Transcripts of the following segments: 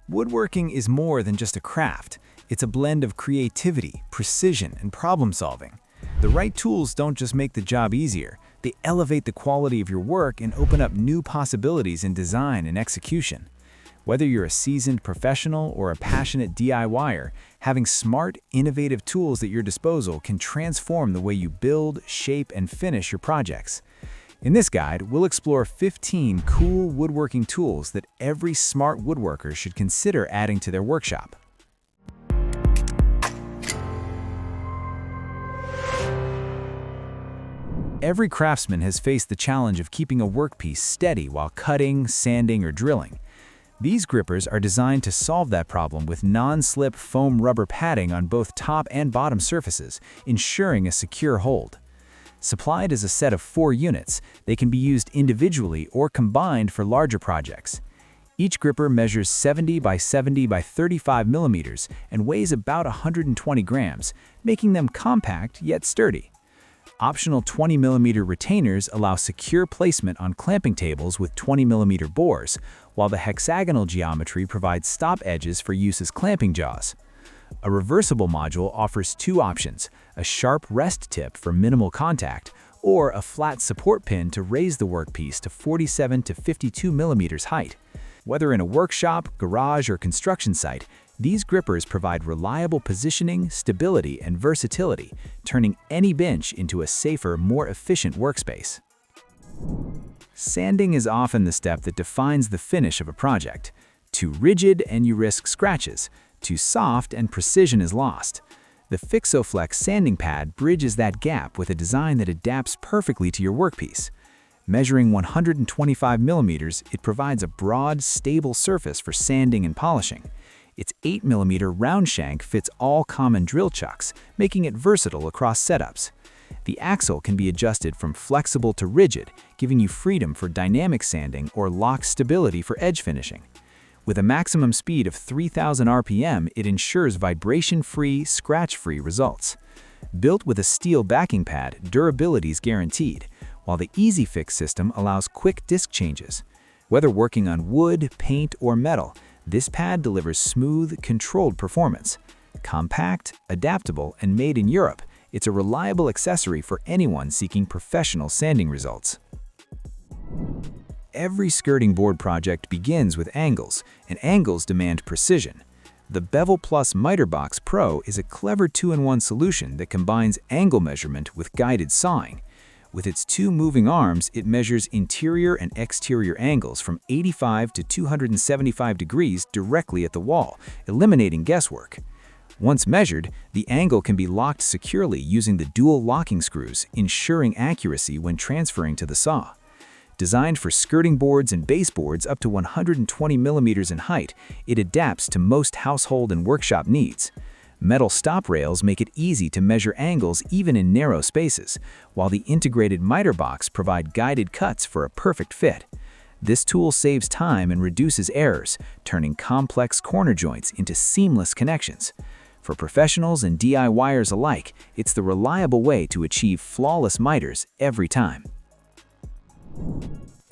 Woodworking is more than just a craft. It's a blend of creativity, precision, and problem solving. The right tools don't just make the job easier, they elevate the quality of your work and open up new possibilities in design and execution. Whether you're a seasoned professional or a passionate DIYer, having smart, innovative tools at your disposal can transform the way you build, shape, and finish your projects. In this guide, we'll explore 15 cool woodworking tools that every smart woodworker should consider adding to their workshop. Every craftsman has faced the challenge of keeping a workpiece steady while cutting, sanding, or drilling. These grippers are designed to solve that problem with non-slip foam rubber padding on both top and bottom surfaces, ensuring a secure hold. Supplied as a set of 4 units, they can be used individually or combined for larger projects. Each gripper measures 70 by 70 by 35 millimeters and weighs about 120 grams, making them compact yet sturdy. Optional 20mm retainers allow secure placement on clamping tables with 20mm bores, while the hexagonal geometry provides stop edges for use as clamping jaws. A reversible module offers 2 options, a sharp rest tip for minimal contact, or a flat support pin to raise the workpiece to 47 to 52 millimeters height. Whether in a workshop, garage, or construction site, these grippers provide reliable positioning, stability, and versatility, turning any bench into a safer, more efficient workspace. Sanding is often the step that defines the finish of a project. Too rigid and you risk scratches. Too soft and precision is lost. The FixoFlex sanding pad bridges that gap with a design that adapts perfectly to your workpiece. Measuring 125 millimeters, it provides a broad, stable surface for sanding and polishing. Its 8mm round shank fits all common drill chucks, making it versatile across setups. The axle can be adjusted from flexible to rigid, giving you freedom for dynamic sanding or lock stability for edge finishing. With a maximum speed of 3,000 RPM, it ensures vibration-free, scratch-free results. Built with a steel backing pad, durability is guaranteed, while the EasyFix system allows quick disc changes. Whether working on wood, paint, or metal, this pad delivers smooth, controlled performance. Compact, adaptable, and made in Europe, it's a reliable accessory for anyone seeking professional sanding results. Every skirting board project begins with angles, and angles demand precision. The Bevel Plus Miter Box Pro is a clever 2-in-1 solution that combines angle measurement with guided sawing. With its 2 moving arms, it measures interior and exterior angles from 85 to 275 degrees directly at the wall, eliminating guesswork. Once measured, the angle can be locked securely using the dual locking screws, ensuring accuracy when transferring to the saw. Designed for skirting boards and baseboards up to 120 millimeters in height, it adapts to most household and workshop needs. Metal stop rails make it easy to measure angles even in narrow spaces, while the integrated miter box provide guided cuts for a perfect fit. This tool saves time and reduces errors, turning complex corner joints into seamless connections. For professionals and DIYers alike, it's the reliable way to achieve flawless miters every time.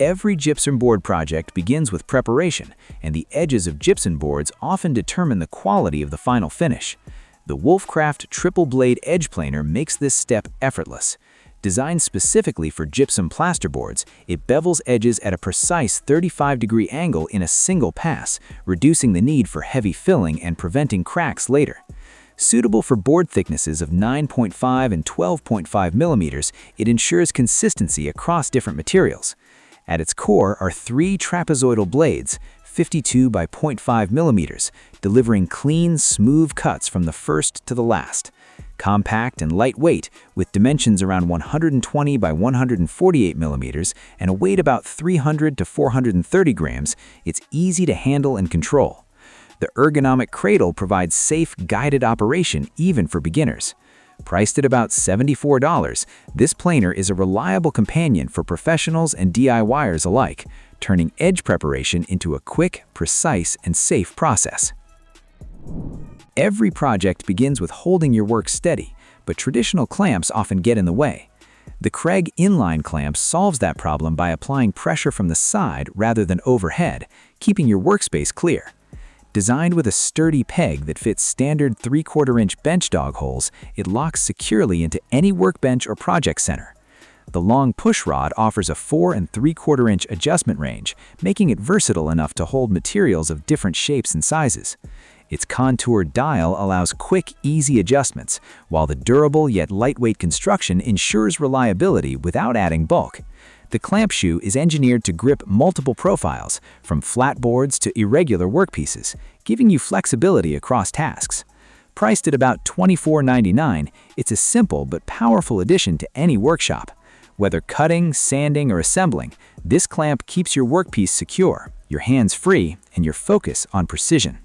Every gypsum board project begins with preparation, and the edges of gypsum boards often determine the quality of the final finish. The Wolfcraft Triple Blade Edge Planer makes this step effortless. Designed specifically for gypsum plasterboards, it bevels edges at a precise 35-degree angle in a single pass, reducing the need for heavy filling and preventing cracks later. Suitable for board thicknesses of 9.5 and 12.5 millimeters, it ensures consistency across different materials. At its core are 3 trapezoidal blades, 52 by 0.5 millimeters, delivering clean, smooth cuts from the first to the last. Compact and lightweight, with dimensions around 120 by 148 millimeters and a weight about 300 to 430 grams, it's easy to handle and control. The ergonomic cradle provides safe, guided operation even for beginners. Priced at about $74, this planer is a reliable companion for professionals and DIYers alike, turning edge preparation into a quick, precise, and safe process. Every project begins with holding your work steady, but traditional clamps often get in the way. The Craig inline clamp solves that problem by applying pressure from the side rather than overhead, keeping your workspace clear. Designed with a sturdy peg that fits standard 3/4-inch bench dog holes, it locks securely into any workbench or project center. The long push rod offers a 4 3/4-inch adjustment range, making it versatile enough to hold materials of different shapes and sizes. Its contoured dial allows quick, easy adjustments, while the durable yet lightweight construction ensures reliability without adding bulk. The clamp shoe is engineered to grip multiple profiles, from flat boards to irregular workpieces, giving you flexibility across tasks. Priced at about $24.99, it's a simple but powerful addition to any workshop. Whether cutting, sanding, or assembling, this clamp keeps your workpiece secure, your hands free, and your focus on precision.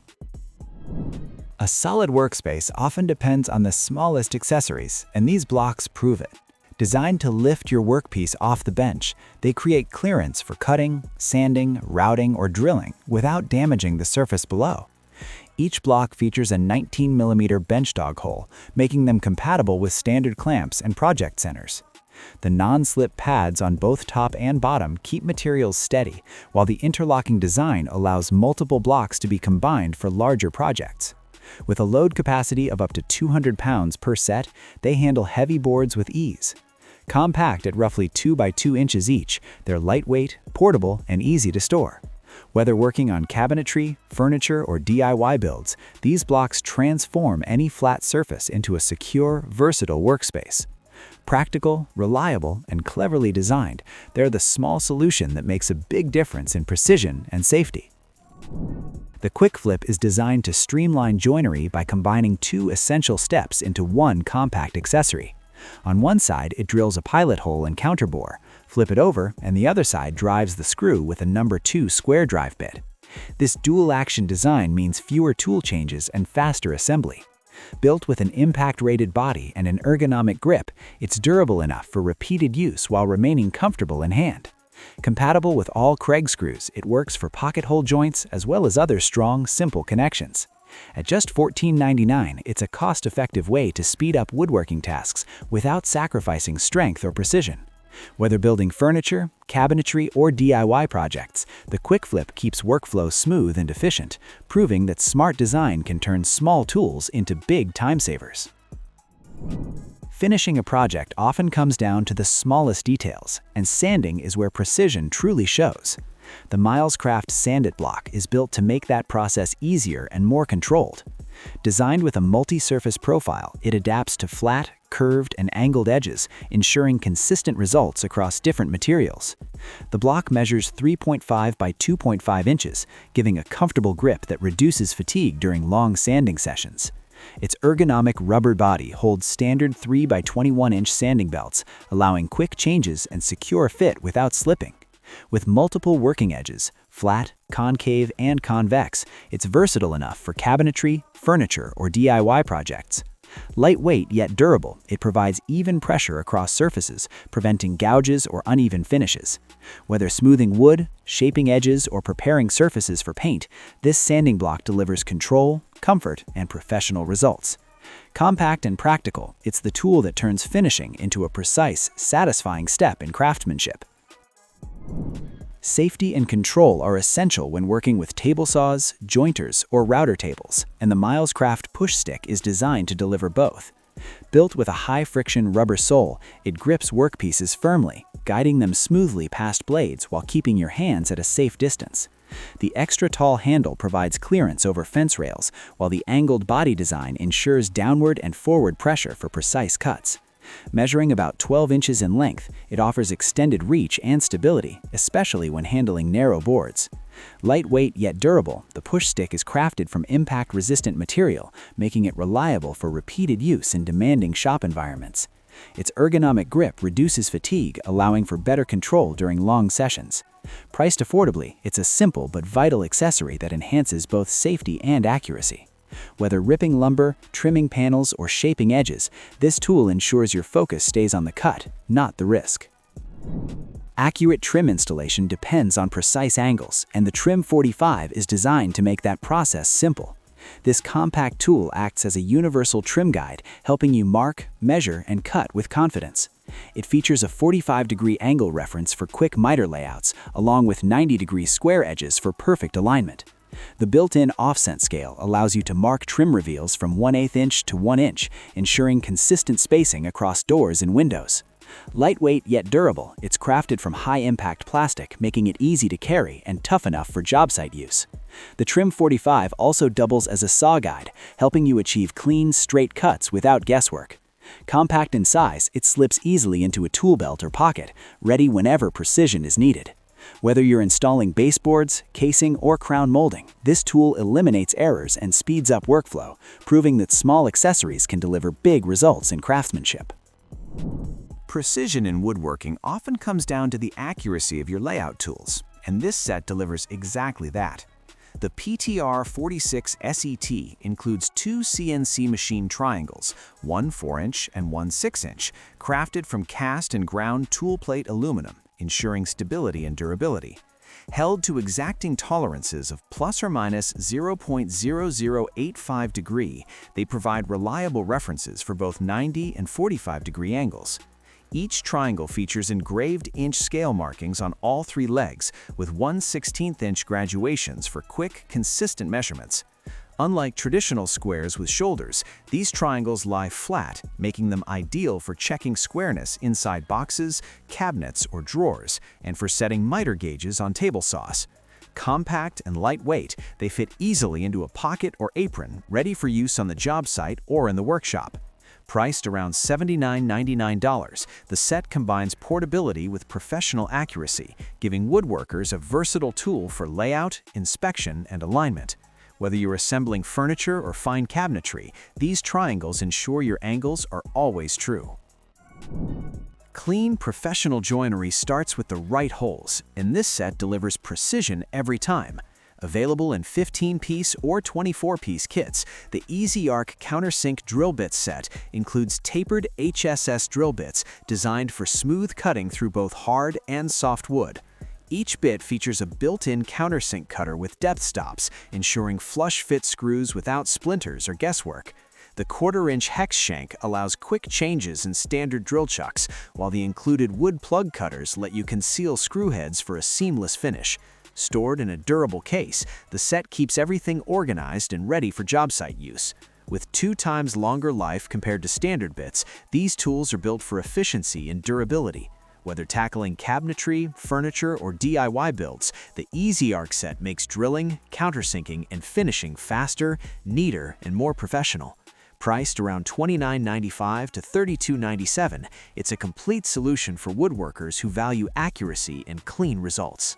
A solid workspace often depends on the smallest accessories, and these blocks prove it. Designed to lift your workpiece off the bench, they create clearance for cutting, sanding, routing, or drilling without damaging the surface below. Each block features a 19mm bench dog hole, making them compatible with standard clamps and project centers. The non-slip pads on both top and bottom keep materials steady, while the interlocking design allows multiple blocks to be combined for larger projects. With a load capacity of up to 200 pounds per set, they handle heavy boards with ease. Compact at roughly 2 by 2 inches each, they're lightweight, portable, and easy to store. Whether working on cabinetry, furniture, or DIY builds, these blocks transform any flat surface into a secure, versatile workspace. Practical, reliable, and cleverly designed, they're the small solution that makes a big difference in precision and safety. The quick flip is designed to streamline joinery by combining 2 essential steps into one compact accessory. On one side, it drills a pilot hole and counterbore. Flip it over, and the other side drives the screw with a number 2 square drive bit. This dual-action design means fewer tool changes and faster assembly. Built with an impact-rated body and an ergonomic grip, it's durable enough for repeated use while remaining comfortable in hand. Compatible with all Craig screws, it works for pocket hole joints as well as other strong, simple connections. At just $14.99, it's a cost-effective way to speed up woodworking tasks without sacrificing strength or precision. Whether building furniture, cabinetry, or DIY projects, the quick flip keeps workflow smooth and efficient, proving that smart design can turn small tools into big time savers. Finishing a project often comes down to the smallest details, and sanding is where precision truly shows. The Milescraft Sand-It block is built to make that process easier and more controlled. Designed with a multi-surface profile, it adapts to flat, curved, and angled edges, ensuring consistent results across different materials. The block measures 3.5 by 2.5 inches, giving a comfortable grip that reduces fatigue during long sanding sessions. Its ergonomic rubber body holds standard 3 by 21-inch sanding belts, allowing quick changes and secure fit without slipping. With multiple working edges, flat, concave, and convex, it's versatile enough for cabinetry, furniture, or DIY projects. Lightweight yet durable, it provides even pressure across surfaces, preventing gouges or uneven finishes. Whether smoothing wood, shaping edges, or preparing surfaces for paint, this sanding block delivers control, comfort, and professional results. Compact and practical, it's the tool that turns finishing into a precise, satisfying step in craftsmanship. Safety and control are essential when working with table saws, jointers, or router tables, and the Milescraft push stick is designed to deliver both. Built with a high-friction rubber sole, it grips workpieces firmly, guiding them smoothly past blades while keeping your hands at a safe distance. The extra-tall handle provides clearance over fence rails, while the angled body design ensures downward and forward pressure for precise cuts. Measuring about 12 inches in length, it offers extended reach and stability, especially when handling narrow boards. Lightweight yet durable, the push stick is crafted from impact-resistant material, making it reliable for repeated use in demanding shop environments. Its ergonomic grip reduces fatigue, allowing for better control during long sessions. Priced affordably, it's a simple but vital accessory that enhances both safety and accuracy. Whether ripping lumber, trimming panels, or shaping edges, this tool ensures your focus stays on the cut, not the risk. Accurate trim installation depends on precise angles, and the Trim 45 is designed to make that process simple. This compact tool acts as a universal trim guide, helping you mark, measure, and cut with confidence. It features a 45-degree angle reference for quick miter layouts, along with 90-degree square edges for perfect alignment. The built-in offset scale allows you to mark trim reveals from 1/8 inch to 1 inch, ensuring consistent spacing across doors and windows. Lightweight yet durable, it's crafted from high-impact plastic, making it easy to carry and tough enough for job site use. The Trim 45 also doubles as a saw guide, helping you achieve clean, straight cuts without guesswork. Compact in size, it slips easily into a tool belt or pocket, ready whenever precision is needed. Whether you're installing baseboards, casing, or crown molding, this tool eliminates errors and speeds up workflow, proving that small accessories can deliver big results in craftsmanship. Precision in woodworking often comes down to the accuracy of your layout tools, and this set delivers exactly that. The PTR 46 SET includes two CNC machine triangles, one 4-inch and one 6-inch, crafted from cast and ground tool plate aluminum, ensuring stability and durability. Held to exacting tolerances of plus or minus 0.0085 degree, they provide reliable references for both 90 and 45-degree angles. Each triangle features engraved inch scale markings on all three legs, with 1/16-inch graduations for quick, consistent measurements. Unlike traditional squares with shoulders, these triangles lie flat, making them ideal for checking squareness inside boxes, cabinets, or drawers, and for setting miter gauges on table saws. Compact and lightweight, they fit easily into a pocket or apron, ready for use on the job site or in the workshop. Priced around $79.99, the set combines portability with professional accuracy, giving woodworkers a versatile tool for layout, inspection, and alignment. Whether you're assembling furniture or fine cabinetry, these triangles ensure your angles are always true. Clean, professional joinery starts with the right holes, and this set delivers precision every time. Available in 15-piece or 24-piece kits, the Easy Arc Countersink Drill Bit set includes tapered HSS drill bits designed for smooth cutting through both hard and soft wood. Each bit features a built-in countersink cutter with depth stops, ensuring flush-fit screws without splinters or guesswork. The 1/4-inch hex shank allows quick changes in standard drill chucks, while the included wood plug cutters let you conceal screw heads for a seamless finish. Stored in a durable case, the set keeps everything organized and ready for job site use. With 2 times longer life compared to standard bits, these tools are built for efficiency and durability. Whether tackling cabinetry, furniture, or DIY builds, the Easy Arc set makes drilling, countersinking, and finishing faster, neater, and more professional. Priced around $29.95 to $32.97, it's a complete solution for woodworkers who value accuracy and clean results.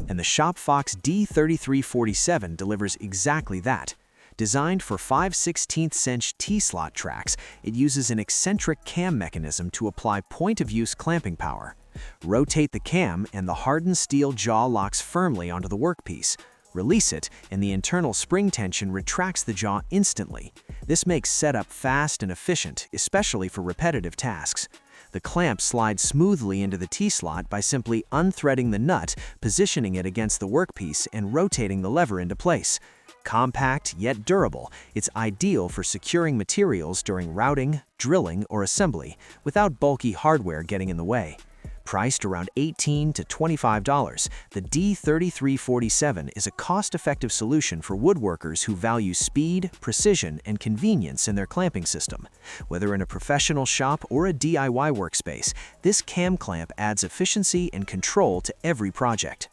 And the ShopFox D3347 delivers exactly that. Designed for 5/16-inch T-slot tracks, it uses an eccentric cam mechanism to apply point-of-use clamping power. Rotate the cam and the hardened steel jaw locks firmly onto the workpiece. Release it, and the internal spring tension retracts the jaw instantly. This makes setup fast and efficient, especially for repetitive tasks. The clamp slides smoothly into the T-slot by simply unthreading the nut, positioning it against the workpiece, and rotating the lever into place. Compact yet durable, it's ideal for securing materials during routing, drilling, or assembly, without bulky hardware getting in the way. Priced around $18 to $25, the D3347 is a cost-effective solution for woodworkers who value speed, precision, and convenience in their clamping system. Whether in a professional shop or a DIY workspace, this cam clamp adds efficiency and control to every project.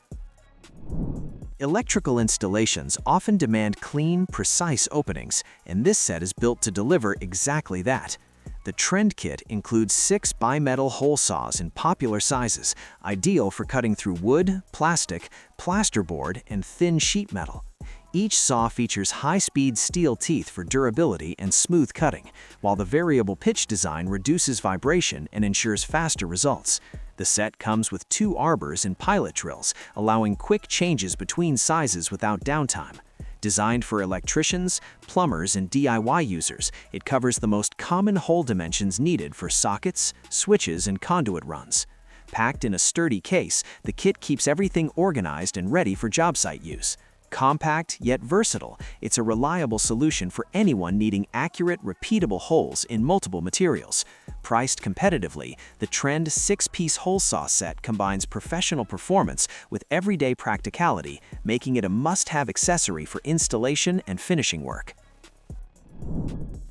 Electrical installations often demand clean, precise openings, and this set is built to deliver exactly that. The Trend Kit includes 6 bimetal hole saws in popular sizes, ideal for cutting through wood, plastic, plasterboard, and thin sheet metal. Each saw features high-speed steel teeth for durability and smooth cutting, while the variable pitch design reduces vibration and ensures faster results. The set comes with 2 arbors and pilot drills, allowing quick changes between sizes without downtime. Designed for electricians, plumbers, and DIY users, it covers the most common hole dimensions needed for sockets, switches, and conduit runs. Packed in a sturdy case, the kit keeps everything organized and ready for job site use. Compact yet versatile, it's a reliable solution for anyone needing accurate, repeatable holes in multiple materials. Priced competitively, the Trend 6-piece hole saw set combines professional performance with everyday practicality, making it a must-have accessory for installation and finishing work.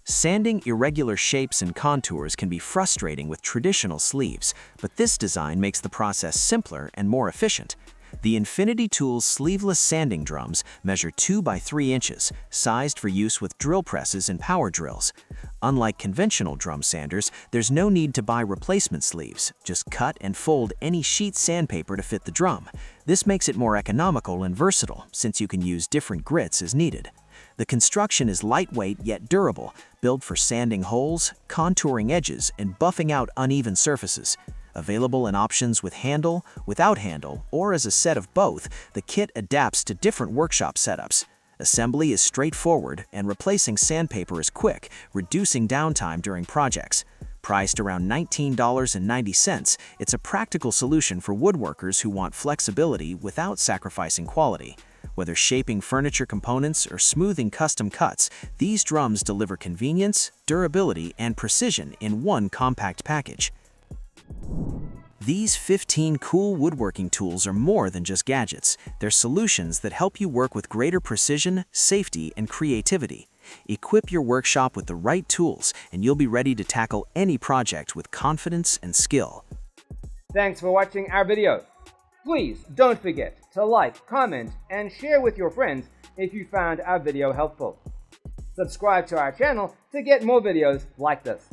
Sanding irregular shapes and contours can be frustrating with traditional sleeves, but this design makes the process simpler and more efficient. The Infinity Tools sleeveless sanding drums measure 2 by 3 inches, sized for use with drill presses and power drills. Unlike conventional drum sanders, there's no need to buy replacement sleeves. Just cut and fold any sheet sandpaper to fit the drum. This makes it more economical and versatile, since you can use different grits as needed. The construction is lightweight yet durable, built for sanding holes, contouring edges, and buffing out uneven surfaces. Available in options with handle, without handle, or as a set of both, the kit adapts to different workshop setups. Assembly is straightforward, and replacing sandpaper is quick, reducing downtime during projects. Priced around $19.90, it's a practical solution for woodworkers who want flexibility without sacrificing quality. Whether shaping furniture components or smoothing custom cuts, these drums deliver convenience, durability, and precision in one compact package. These 15 cool woodworking tools are more than just gadgets. They're solutions that help you work with greater precision, safety, and creativity. Equip your workshop with the right tools, and you'll be ready to tackle any project with confidence and skill. Thanks for watching our video. Please don't forget to like, comment, and share with your friends if you found our video helpful. Subscribe to our channel to get more videos like this.